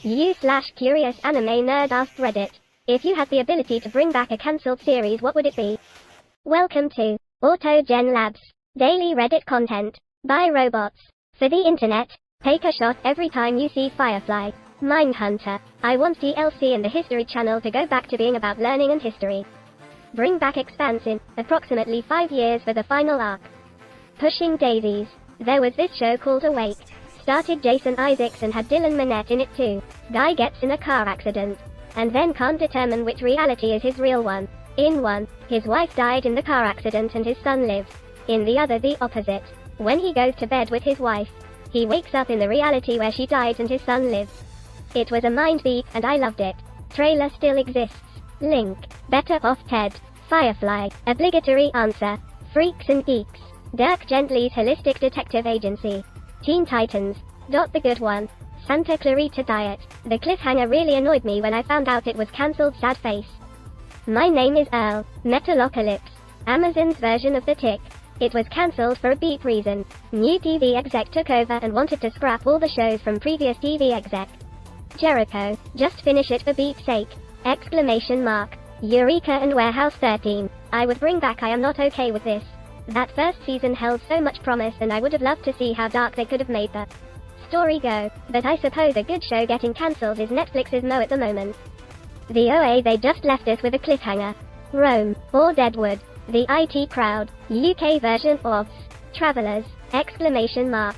u/CuriousAnimeNerd asked Reddit, if you had the ability to bring back a cancelled series, what would it be? Welcome to AutoGenLabs, daily Reddit content, by robots, for the internet. Take a shot every time you see Firefly, Mindhunter. I want DLC and the History Channel to go back to being about learning and history. Bring back Expanse in approximately 5 years for the final arc. Pushing Daisies. There was this show called Awake. Started Jason Isaacs and had Dylan Minnette in it too. Guy gets in a car accident, and then can't determine which reality is his real one. In one, his wife died in the car accident and his son lives. In the other, the opposite. When he goes to bed with his wife, he wakes up in the reality where she died and his son lives. It was a mind beat and I loved it. Trailer still exists. Link. Better off Ted. Firefly. Obligatory answer. Freaks and Geeks. Dirk Gently's Holistic Detective Agency. Teen Titans. The Good One. Santa Clarita Diet. The cliffhanger really annoyed me when I found out it was cancelled. Sad face. My Name is Earl. Metalocalypse. Amazon's version of The Tick. It was cancelled for a beep reason. New TV exec took over and wanted to scrap all the shows from previous TV exec. Jericho. Just finish it for beep's sake. Exclamation mark. Eureka and Warehouse 13. I would bring back I Am Not Okay With This. That first season held so much promise and I would have loved to see how dark they could have made the story go, but I suppose a good show getting cancelled is Netflix's no at the moment. The OA they just left us with a cliffhanger. Rome, or Deadwood. The IT Crowd, UK version of Travelers, exclamation mark.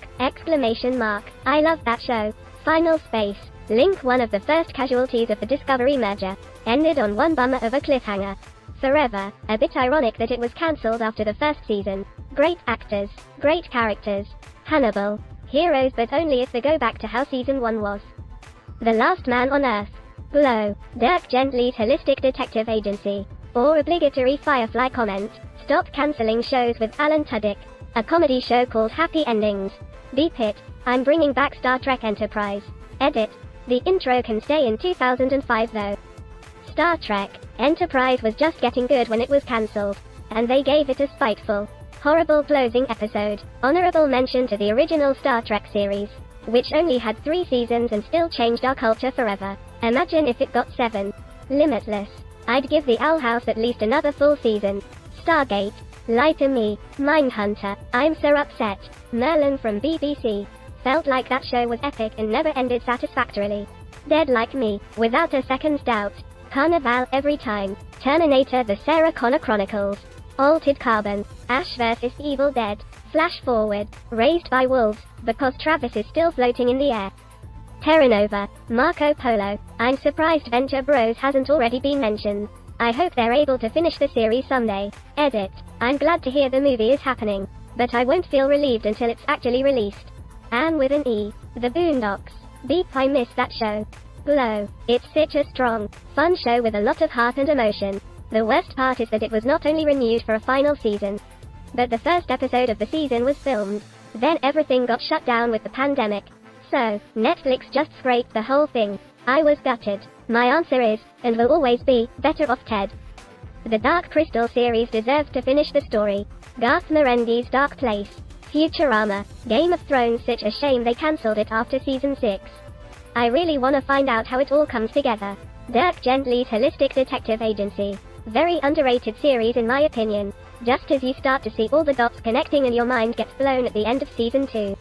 I love that show. Final Space, Link, one of the first casualties of the Discovery merger, ended on one bummer of a cliffhanger. Forever, a bit ironic that it was cancelled after the first season. Great actors, great characters. Hannibal, heroes but only if they go back to how season 1 was. The Last Man on Earth. Glow, Dirk Gently's Holistic Detective Agency. Or obligatory Firefly comment. Stop cancelling shows with Alan Tudyk. A comedy show called Happy Endings. Beep it. I'm bringing back Star Trek Enterprise. Edit. The intro can stay in 2005 though. Star Trek Enterprise was just getting good when it was cancelled, and they gave it a spiteful, horrible closing episode. Honorable mention to the original Star Trek series, which only had 3 seasons and still changed our culture forever. Imagine if it got 7. Limitless. I'd give the Owl House at least another full season. Stargate. Lie to Me. Mindhunter. I'm so upset. Merlin from BBC. Felt like that show was epic and never ended satisfactorily. Dead Like Me. Without a second's doubt. Carnival every time. Terminator: The Sarah Connor Chronicles. Altered Carbon. Ash vs. Evil Dead. Flash Forward. Raised by Wolves, because Travis is still floating in the air. Terra Nova. Marco Polo. I'm surprised Venture Bros hasn't already been mentioned. I hope they're able to finish the series someday. Edit. I'm glad to hear the movie is happening, but I won't feel relieved until it's actually released. Anne with an E. The Boondocks. Beep, I miss that show. Glow. It's such a strong, fun show with a lot of heart and emotion. The worst part is that it was not only renewed for a final season, but the first episode of the season was filmed. Then everything got shut down with the pandemic. So, Netflix just scraped the whole thing. I was gutted. My answer is, and will always be, better off Ted. The Dark Crystal series deserves to finish the story. Garth Marenghi's Dark Place. Futurama. Game of Thrones, such a shame they cancelled it after season 6. I really wanna find out how it all comes together. Dirk Gently's Holistic Detective Agency. Very underrated series in my opinion. Just as you start to see all the dots connecting and your mind gets blown at the end of season 2.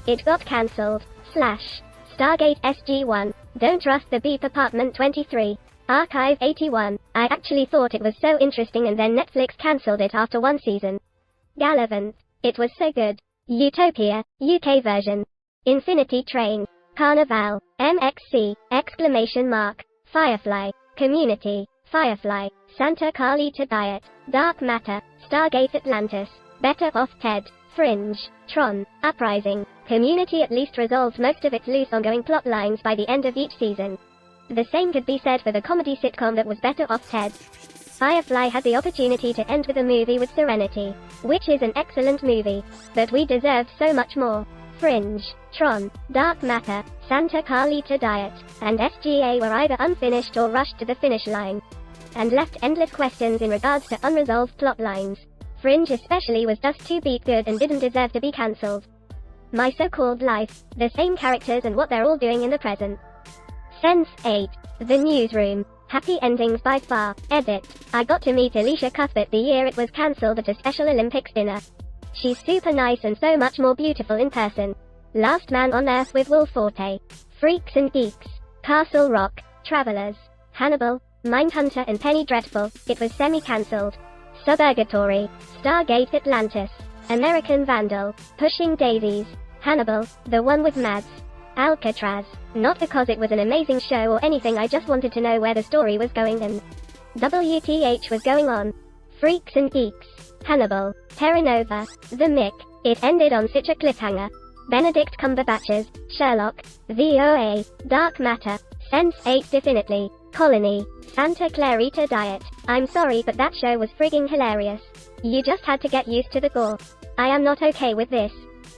It got cancelled. Stargate SG-1. Don't trust the Beep Apartment 23. Archive 81. I actually thought it was so interesting and then Netflix cancelled it after 1 season. Gallivant. It was so good. Utopia, UK version. Infinity Train. Carnival. MXC. Exclamation mark. Firefly. Community. Firefly. Santa Clarita Diet. Dark Matter. Stargate Atlantis. Better Off Ted. Fringe. Tron. Uprising. Community at least resolves most of its loose ongoing plot lines by the end of each season. The same could be said for the comedy sitcom that was Better Off Ted. Firefly had the opportunity to end with a movie with Serenity, which is an excellent movie, but we deserve so much more. Fringe, Tron, Dark Matter, Santa Clarita Diet, and SGA were either unfinished or rushed to the finish line, and left endless questions in regards to unresolved plot lines. Fringe especially was just too beat good and didn't deserve to be cancelled. My So-Called Life, the same characters and what they're all doing in the present. Sense 8. The Newsroom. Happy endings by far. Edit. I got to meet Alicia Cuthbert the year it was cancelled at a Special Olympics dinner. She's super nice and so much more beautiful in person. Last Man on Earth with Will Forte. Freaks and Geeks. Castle Rock. Travelers. Hannibal. Mindhunter and Penny Dreadful. It was semi-cancelled. Suburgatory. Stargate Atlantis. American Vandal. Pushing Daisies. Hannibal. The one with Mads. Alcatraz. Not because it was an amazing show or anything, I just wanted to know where the story was going and WTH was going on. Freaks and Geeks. Hannibal. Terra Nova. The Mick. It ended on such a cliffhanger. Benedict Cumberbatch's Sherlock. VOA. Dark Matter. Sense 8 definitely. Colony. Santa Clarita Diet. I'm sorry but that show was frigging hilarious. You just had to get used to the gore. I am not okay with this.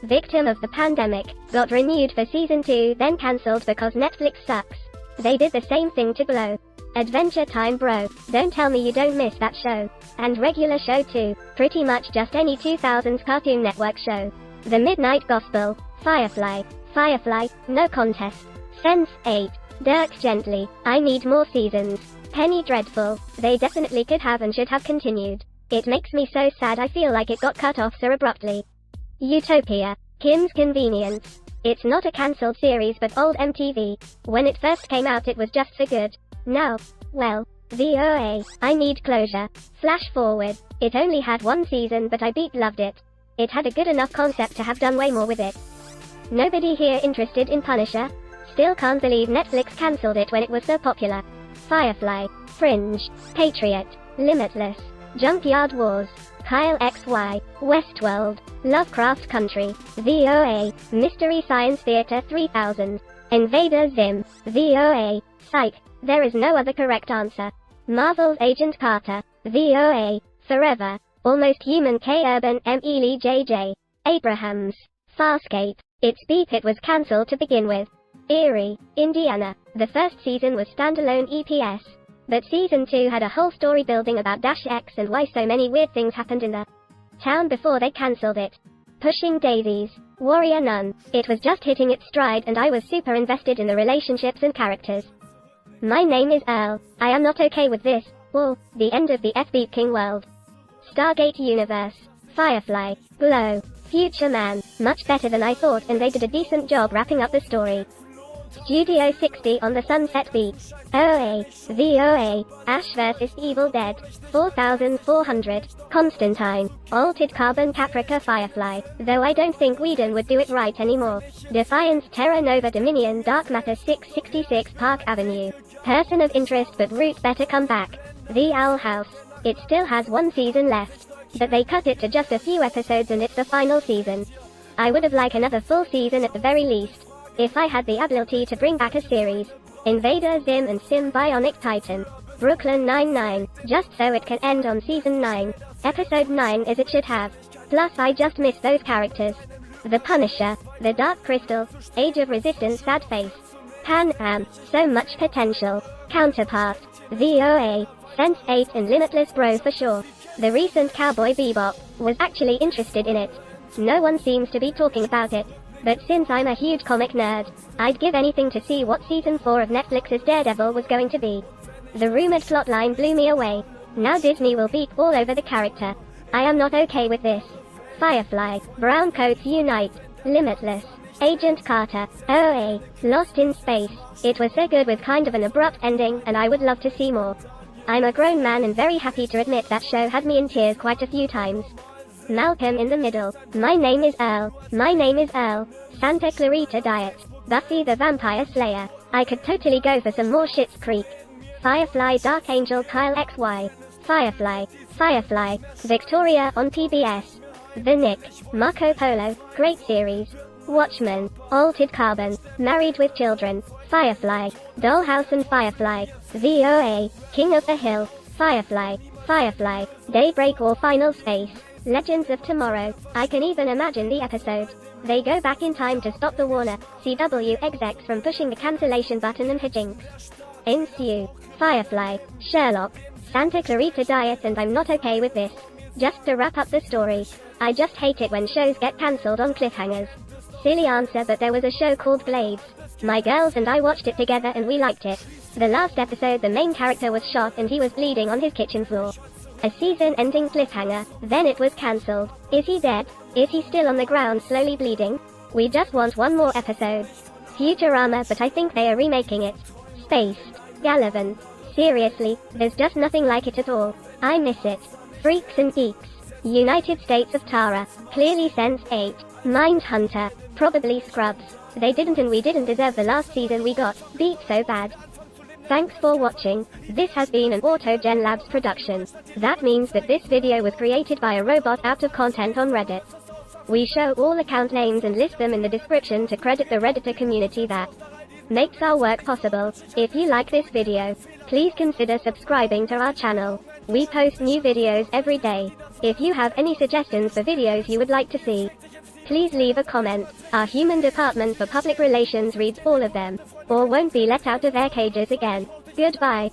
Victim of the Pandemic. Got renewed for season 2 then cancelled because Netflix sucks. They did the same thing to Glow. Adventure Time bro. Don't tell me you don't miss that show. And regular show too. Pretty much just any 2000s Cartoon Network show. The Midnight Gospel. Firefly. Firefly. No contest. Sense 8. Dirk Gently. I need more seasons. Penny Dreadful. They definitely could have and should have continued. It makes me so sad I feel like it got cut off so abruptly. Utopia. Kim's Convenience. It's not a cancelled series but old MTV. When it first came out it was just for good. Now, well, VOA. I need closure. Flash forward. It only had 1 season but I loved it. It had a good enough concept to have done way more with it. Nobody here interested in Punisher? Still can't believe Netflix cancelled it when it was so popular. Firefly. Fringe. Patriot. Limitless. Junkyard Wars. Kyle XY. Westworld. Lovecraft Country. VOA. Mystery Science Theater 3000. Invader Zim. VOA. Psych. There is no other correct answer. Marvel's Agent Carter. VOA. Forever. Almost Human K. Urban M. Ely JJ. Abrahams. Farscape. It's beep it was cancelled to begin with. Erie, Indiana. The first season was standalone EPS. But season 2 had a whole story building about Dash X and why so many weird things happened in the town before they cancelled it. Pushing Daisies. Warrior Nun. It was just hitting its stride and I was super invested in the relationships and characters. My name is Earl. I am not okay with this, or the end of the F-Beat King world. Stargate Universe. Firefly. Glow. Future Man. Much better than I thought and they did a decent job wrapping up the story. Studio 60 on the Sunset Beach. OA. VOA. Ash vs. Evil Dead. 4400. Constantine. Altered Carbon Caprica Firefly. Though I don't think Whedon would do it right anymore. Defiance Terra Nova Dominion Dark Matter 666 Park Avenue. Person of interest but Root better come back. The Owl House. It still has 1 season left. But they cut it to just a few episodes and it's the final season. I would have liked another full season at the very least. If I had the ability to bring back a series. Invader Zim and Symbionic Titan. Brooklyn Nine-Nine, just so it can end on season 9. Episode 9 as it should have. Plus I just miss those characters. The Punisher, The Dark Crystal, Age of Resistance Sad Face. Pan Am, so much potential. Counterpart, VOA, Sense 8 and Limitless Bro for sure. The recent Cowboy Bebop, was actually interested in it. No one seems to be talking about it. But since I'm a huge comic nerd, I'd give anything to see what season 4 of Netflix's Daredevil was going to be. The rumored plotline blew me away. Now Disney will beat all over the character. I am not okay with this. Firefly, Brown Coats Unite, Limitless, Agent Carter, OA, Lost in Space. It was so good with kind of an abrupt ending and I would love to see more. I'm a grown man and very happy to admit that show had me in tears quite a few times. Malcolm in the Middle. My name is Earl. My name is Earl. Santa Clarita Diet. Buffy the Vampire Slayer. I could totally go for some more Schitt's Creek. Firefly Dark Angel Kyle XY. Firefly. Firefly. Victoria on PBS. The Nick. Marco Polo. Great series. Watchmen. Altered Carbon. Married with Children. Firefly. Dollhouse and Firefly. VOA. King of the Hill. Firefly. Firefly. Daybreak or Final Space. Legends of Tomorrow. I can even imagine the episode. They go back in time to stop the Warner CW execs from pushing the cancellation button and hijinks ensue. Firefly. Sherlock. Santa Clarita Diet and I'm not okay with this. Just to wrap up the story. I just hate it when shows get cancelled on cliffhangers. Silly answer but there was a show called Blades. My girls and I watched it together and we liked it. The last episode the main character was shot and he was bleeding on his kitchen floor. A season-ending cliffhanger, then it was cancelled. Is he dead? Is he still on the ground slowly bleeding? We just want one more episode. Futurama, but I think they are remaking it. Spaced. Gallivant. Seriously, there's just nothing like it at all. I miss it. Freaks and Geeks. United States of Tara. Clearly Sense 8. Mindhunter. Probably Scrubs. They didn't and we didn't deserve the last season we got, beat so bad. Thanks for watching. This has been an AutoGenLabs production. That means that this video was created by a robot out of content on Reddit. We show all account names and list them in the description to credit the Redditor community that makes our work possible. If you like this video, please consider subscribing to our channel. We post new videos every day. If you have any suggestions for videos you would like to see, please leave a comment. Our human department for public relations reads all of them, or won't be let out of their cages again. Goodbye.